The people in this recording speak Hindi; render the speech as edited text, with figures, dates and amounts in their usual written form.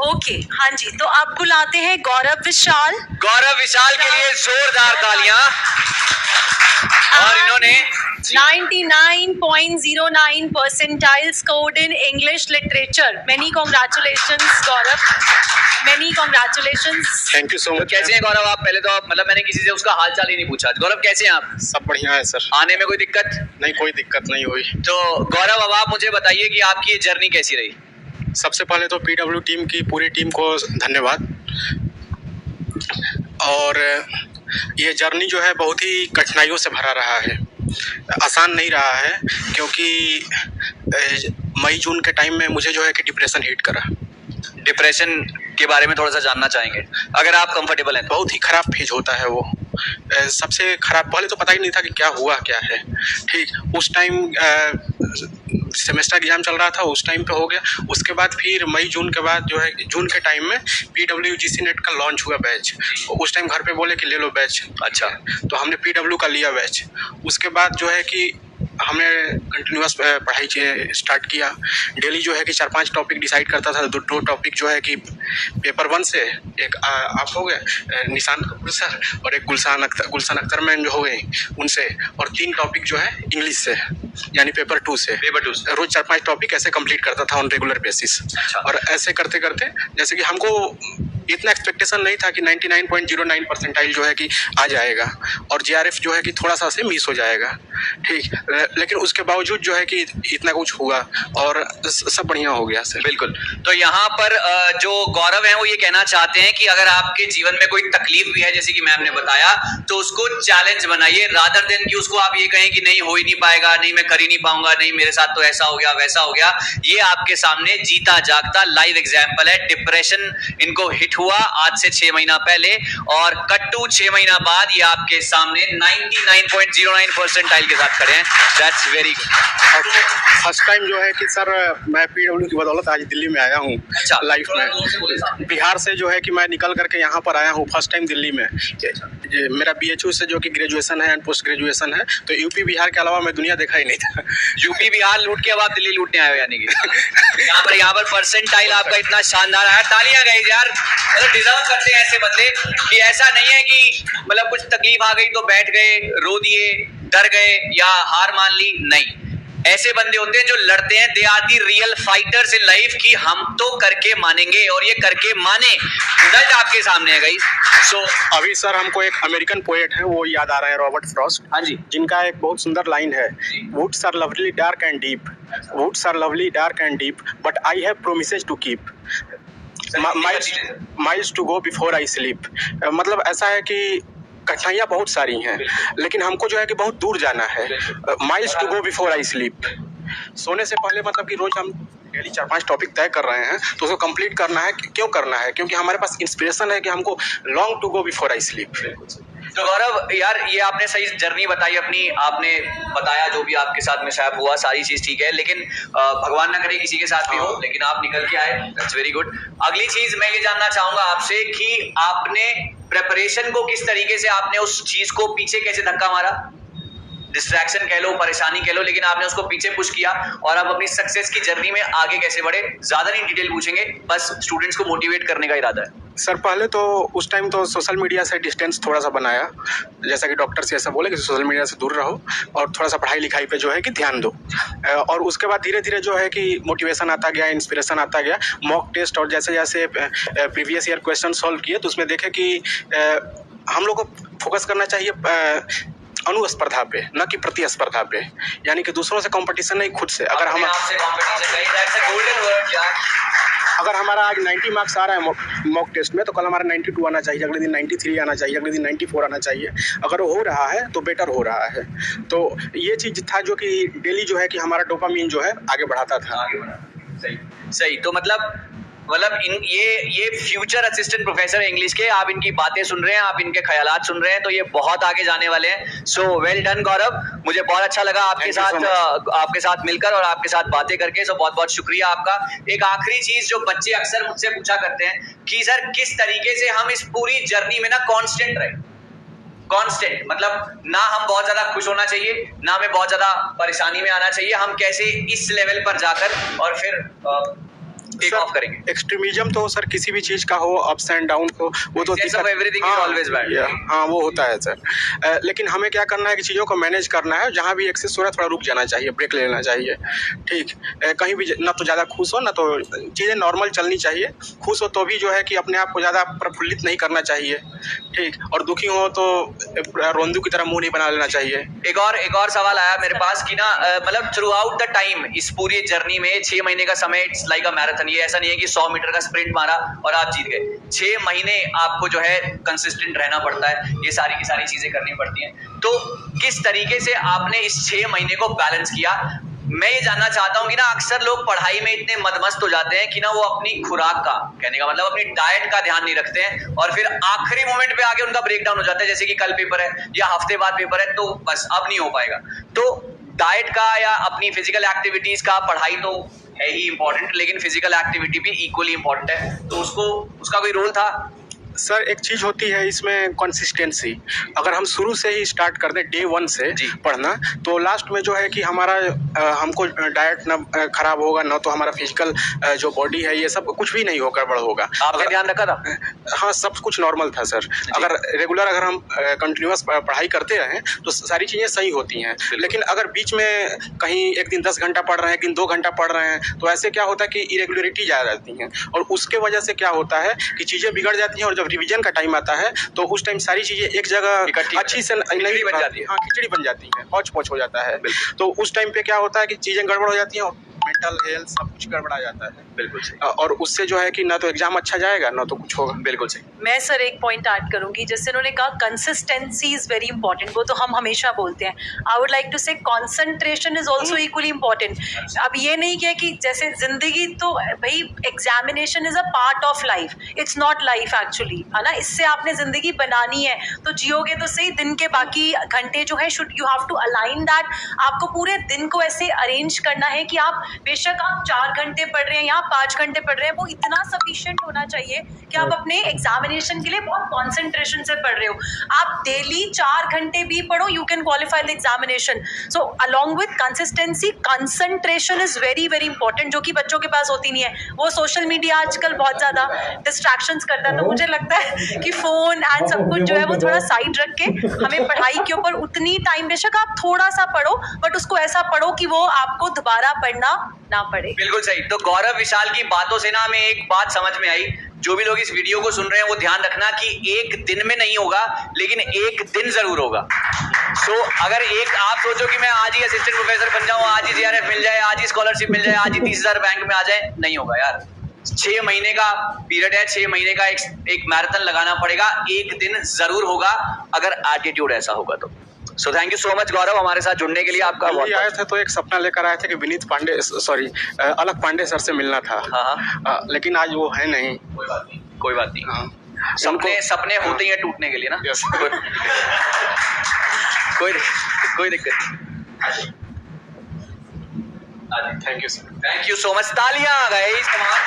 ओके, हाँ जी, तो अब बुलाते हैं गौरव विशाल। गौरव विशाल के लिए जोरदार तालियां। और इन्होंने 99.09 percentile scored in English literature. Many congratulations, Gaurav. Many congratulations. Thank you सो तो मच। कैसे हैं गौरव आप? पहले तो मतलब मैंने किसी से उसका हाल चाल ही नहीं पूछा। गौरव कैसे हैं आप? सब बढ़िया है सर। आने में कोई दिक्कत? नहीं, कोई दिक्कत नहीं हुई। तो गौरव अब आप मुझे बताइए कि आपकी ये जर्नी कैसी रही? सबसे पहले तो पीडब्ल्यू टीम की पूरी टीम को धन्यवाद। और ये जर्नी जो है बहुत ही कठिनाइयों से भरा रहा है, आसान नहीं रहा है, क्योंकि मई जून के टाइम में मुझे जो है कि डिप्रेशन हिट करा। डिप्रेशन के बारे में थोड़ा सा जानना चाहेंगे अगर आप कंफर्टेबल हैं। बहुत ही खराब फेज होता है वो। सबसे खराब, पहले तो पता ही नहीं था कि क्या हुआ क्या है। ठीक उस टाइम सेमेस्टर एग्जाम चल रहा था, उस टाइम पे हो गया। उसके बाद फिर मई जून के बाद जो है जून के टाइम में PWGC नेट का लॉन्च हुआ बैच। उस टाइम घर पे बोले कि ले लो बैच। अच्छा, तो हमने PW का लिया बैच। उसके बाद जो है कि हमने कंटिन्यूअस पढ़ाई स्टार्ट किया। डेली जो है कि 4-5 टॉपिक डिसाइड करता था। दो टॉपिक जो है कि पेपर 1 से, एक आप हो गए निशान कपूर सर, और एक गुलशन अख्तर मैम जो हो गए उनसे, और 3 टॉपिक जो है इंग्लिश से, यानी पेपर 2 से। रोज 4-5 टॉपिक ऐसे कंप्लीट करता था ऑन रेगुलर बेसिस। और ऐसे करते करते जैसे कि हमको इतना एक्सपेक्टेशन नहीं था कि 99.09 परसेंटाइल जो है कि आ जाएगा, और JRF जो है कि थोड़ा सा से मिस हो जाएगा। ठीक, लेकिन उसके बावजूद जो है कि इतना कुछ हुआ और सब बढ़िया हो गया सर। बिल्कुल। तो यहाँ पर जो गौरव हैं वो ये कहना चाहते हैं कि अगर आपके जीवन में कोई तकलीफ भी है, जैसे कि मैम ने बताया, तो उसको चैलेंज बनाइए, रादर देन कि उसको आप ये कहें कि नहीं हो ही नहीं पाएगा, नहीं मैं कर ही नहीं पाऊंगा, नहीं मेरे साथ तो ऐसा हो गया वैसा हो गया। ये आपके सामने जीता जागता लाइव एग्जाम्पल है। डिप्रेशन इनको हिट हुआ आज से 6 महीना पहले, और कट्टू 6 महीना बाद ये आपके सामने 99.09 परसेंटाइल के साथ खड़े हैं। That's very good. First time जो है कि सर मैं PW की बदौलत आज दिल्ली में आया हूँ। अच्छा, लाइफ में बिहार से जो है कि मैं निकल करके यहाँ पर आया हूँ फर्स्ट टाइम दिल्ली में। मेरा BHU से जो कि ग्रेजुएशन है एंड पोस्ट ग्रेजुएशन है, तो यूपी बिहार के अलावा मैं दुनिया देखा ही नहीं था। यूपी बिहार लूट के अब आप दिल्ली लूटने आए हो, यानी कि यहाँ पर परसेंटाइल आपका इतना शानदार आया। तालियां गाइस यार, मतलब डिजर्व करते हैं ऐसे बंदे। कि ऐसा नहीं है कि मतलब कुछ तकलीफ आ गई तो बैठ गए, रो दिए, डर गए या हार मान ली। नहीं, ऐसे बंदे होते हैं जो लड़ते हैं। They are the real fighters in life कि हम तो करके मानेंगे, और ये करके माने। रिजल्ट आपके सामने है गाइस। सो अभी सर हमको एक अमेरिकन पोएट है वो याद आ रहा है, रॉबर्ट फ्रॉस्ट। हाँ जी, जिनका एक बहुत सुंदर लाइन है, woods are lovely dark and deep, woods are lovely dark and deep, but I have promises to keep, miles to go before I sleep. मतलब ऐसा है कि कठिनाइयाँ बहुत सारी हैं, लेकिन हमको जो है कि बहुत दूर जाना है। Miles to go before I sleep. सोने से पहले मतलब कि रोज हम डेली 4-5 टॉपिक तय कर रहे हैं, तो उसको कंप्लीट करना है। क्यों करना है? क्योंकि हमारे पास इंस्पिरेशन है कि हमको long to go before I sleep. तो गौरव यार, ये आपने सही जर्नी बताई अपनी, आपने बताया जो भी आपके साथ मिसहैप हुआ, सारी चीज ठीक है, लेकिन भगवान ना करे किसी के साथ भी हो, लेकिन आप निकल के आए, दैट्स वेरी गुड। अगली चीज मैं ये जानना चाहूंगा आपसे कि आपने प्रेपरेशन को किस तरीके से, आपने उस चीज को पीछे कैसे धक्का मारा? डिस्ट्रैक्शन कह लो, परेशानी कह लो, लेकिन आपने उसको पीछे पुश किया, और अब अपनी सक्सेस की जर्नी में आगे कैसे बढ़े? ज्यादा नहीं डिटेल पूछेंगे, बस स्टूडेंट्स को मोटिवेट करने का इरादा है। सर पहले तो उस टाइम तो सोशल मीडिया से डिस्टेंस थोड़ा सा बनाया, जैसा कि डॉक्टर से ऐसा बोले कि सोशल मीडिया से दूर रहो और थोड़ा सा पढ़ाई लिखाई पे जो है कि ध्यान दो। और उसके बाद धीरे धीरे जो है कि मोटिवेशन आता गया, इंस्पिरेशन आता गया। मॉक टेस्ट और जैसे जैसे प्रीवियस ईयर क्वेश्चन सॉल्व किए, तो उसमें देखे कि हम लोग को फोकस करना चाहिए अनुस्पर्धा पे, न कि प्रतिस्पर्धा पे, यानी कि दूसरों से कंपटीशन नहीं, खुद से। अगर हम अगर हमारा आज 90 मार्क्स आ रहा है मॉक टेस्ट में, तो कल हमारा 92 आना चाहिए, अगले दिन 93 आना चाहिए, अगले दिन 94 आना चाहिए। अगर वो हो रहा है तो बेटर हो रहा है। तो ये चीज था जो कि डेली जो है कि हमारा डोपामिन जो है आगे बढ़ाता था। सही सही। तो मतलब ये फ्यूचर असिस्टेंट प्रोफेसर है इंग्लिश के, आप इनकी बातें सुन रहे हैं, आप इनके ख्यालात सुन रहे हैं, तो ये बहुत आगे जाने वाले हैं। सो वेल डन गौरव, मुझे बहुत अच्छा लगा आपके साथ मिलकर और आपके साथ बातें करके। सो बहुत बहुत शुक्रिया आपका। एक आखिरी चीज जो बच्चे अक्सर मुझसे पूछा करते हैं कि सर किस तरीके से हम इस पूरी जर्नी में ना कांस्टेंट रहे। कांस्टेंट मतलब ना हम बहुत ज्यादा खुश होना चाहिए, ना हमें बहुत ज्यादा परेशानी में आना चाहिए। हम कैसे इस लेवल पर जाकर और फिर टेक ऑफ करेंगे? एक्सट्रीमिज्म तो सर किसी भी चीज का हो, अप्स एंड डाउन हो, वो तो एवरीथिंग इज ऑलवेज बैड। हाँ वो होता है सर। लेकिन हमें क्या करना है कि चीज़ों को मैनेज करना है, जहाँ भी एक्सेस हो रहा है थोड़ा रुक जाना चाहिए, ब्रेक ले लेना चाहिए। ठीक, कहीं भी ना तो ज़्यादा खुश हो ना तो चीज़ें नॉर्मल चलनी चाहिए। खुश हो तो भी जो है कि अपने आप को ज़्यादा प्रफुल्लित नहीं करना चाहिए। ठीक, और दुखी हो तो रोंदू की तरह मुंह नहीं बना लेना चाहिए। एक और सवाल आया मेरे पास कि ना मतलब थ्रू आउट द टाइम, इस पूरी जर्नी में 6 महीने का समय, इट्स लाइक अ मैराथन। ये ऐसा नहीं है कि 100 मीटर का स्प्रिंट मारा और आप जीत गए। 6 महीने आपको जो है कंसिस्टेंट रहना पड़ता है, ये सारी की सारी चीजें करनी पड़ती हैं। तो किस तरीके से आपने इस 6 महीने को बैलेंस किया? मैं ये जानना चाहता हूँ कि ना अक्सर लोग पढ़ाई में इतने मदमस्त हो जाते हैं कि ना वो अपनी खुराक का, कहने का मतलब अपनी डाइट का ध्यान नहीं रखते हैं, और फिर आखिरी मोमेंट पे आके उनका ब्रेक डाउन हो जाता है। जैसे कि कल पेपर है या हफ्ते बाद पेपर है, तो बस अब नहीं हो पाएगा। तो डाइट का या अपनी फिजिकल एक्टिविटीज का, पढ़ाई तो है ही इंपॉर्टेंट, लेकिन फिजिकल एक्टिविटी भी इक्वली इंपॉर्टेंट है, तो उसका कोई रोल था? सर एक चीज़ होती है इसमें कंसिस्टेंसी। अगर हम शुरू से ही स्टार्ट कर दें डे 1 से पढ़ना, तो लास्ट में जो है कि हमारा हमको डाइट ना खराब होगा, ना तो हमारा फिजिकल जो बॉडी है ये सब कुछ भी नहीं होगा, गड़बड़ होगा। आपने ध्यान रखा था? हाँ, सब कुछ नॉर्मल था सर। अगर रेगुलर अगर हम कंटिन्यूअस पढ़ाई करते रहें तो सारी चीज़ें सही होती हैं। लेकिन अगर बीच में कहीं एक दिन 10 घंटा पढ़ रहे हैं, एक दिन 2 घंटा पढ़ रहे हैं, तो ऐसे क्या होता है कि इरेगुलरिटी ज़्यादा रहती हैं, और उसके वजह से क्या होता है कि चीज़ें बिगड़ जाती हैं। और जब रिवीजन का टाइम आता है तो उस टाइम सारी चीजें एक जगह अच्छी से नहीं बन जाती है। हाँ, खिचड़ी बन जाती है, हौच पौच हो जाता है। तो उस टाइम पे क्या होता है कि चीजें गड़बड़ हो जाती हैं और मेंटल हेल्थ सब कुछ गड़बड़ा जाता है। बिल्कुल सही। और उससे जो है कि ना तो एग्जाम अच्छा जाएगा ना तो कुछ होगा। बिल्कुल सही। मैं सर एक पॉइंट ऐड करूंगी, जैसे उन्होंने कहा कंसिस्टेंसी इज वेरी इंपॉर्टेंट, वो तो हम हमेशा बोलते हैं। आई वुड लाइक टू से concentration is also equally important. अब ये नहीं किया कि जैसे जिंदगी तो भाई examination is a part of life, it's not life actually, है ना। इससे आपने जिंदगी बनानी है तो जियोगे तो सही, दिन के बाकी घंटे जो है should you have to align that. आपको पूरे दिन को ऐसे अरेंज करना है कि आप बेशक आप 4 घंटे पढ़ रहे हैं या 5 घंटे पढ़ रहे हैं, वो इतना सफिशिएंट होना चाहिए कि आप अपने एग्जामिनेशन के लिए बहुत कॉन्सेंट्रेशन से पढ़ रहे हो। आप डेली 4 घंटे भी पढ़ो, you can qualify the examination. So along with consistency, concentration is very very important, जो कि बच्चों के पास होती नहीं है। वो सोशल मीडिया आजकल बहुत ज्यादा डिस्ट्रैक्शंस करता है, तो मुझे लगता है कि फोन एंड सब कुछ जो है वो थोड़ा साइड रख के हमें पढ़ाई के ऊपर उतनी टाइम, बेशक आप थोड़ा सा पढ़ो बट उसको ऐसा पढ़ो कि वो आपको दोबारा पढ़ना ना पड़े। बिल्कुल सही। तो गौरव विशाल की बातों से ना हमें एक बात समझ में आई, जो भी लोग इस वीडियो को सुन रहे हैं वो ध्यान रखना कि एक दिन में नहीं होगा, लेकिन एक दिन जरूर होगा। सो अगर एक आप सोचो कि मैं आज ही असिस्टेंट प्रोफेसर बन जाऊं, आज ही जीआरएफ मिल जाए, आज ही स्कॉलरशिप मिल जाए, आज ही 30,000 बैंक में आ जाए, नहीं होगा यार। 6 महीने का पीरियड है, 6 महीने का एक मैराथन लगाना पड़ेगा, एक दिन जरूर होगा अगर एटीट्यूड ऐसा होगा तो। So thank you so much Gaurav, हमारे साथ जुड़ने के लिए आपका बहुत आए थे तो एक सपना लेकर आए थे कि विनीत पांडे, सॉरी अलग पांडे सर से मिलना था। हाँ। लेकिन आज वो है नहीं। कोई बात नहीं, कोई बात नहीं। हाँ। सपने होते ही हैं टूटने के लिए ना। Yes. कोई दिक्कत नहीं। थैंक यू सो मच, तालियां गाइस, कमाल।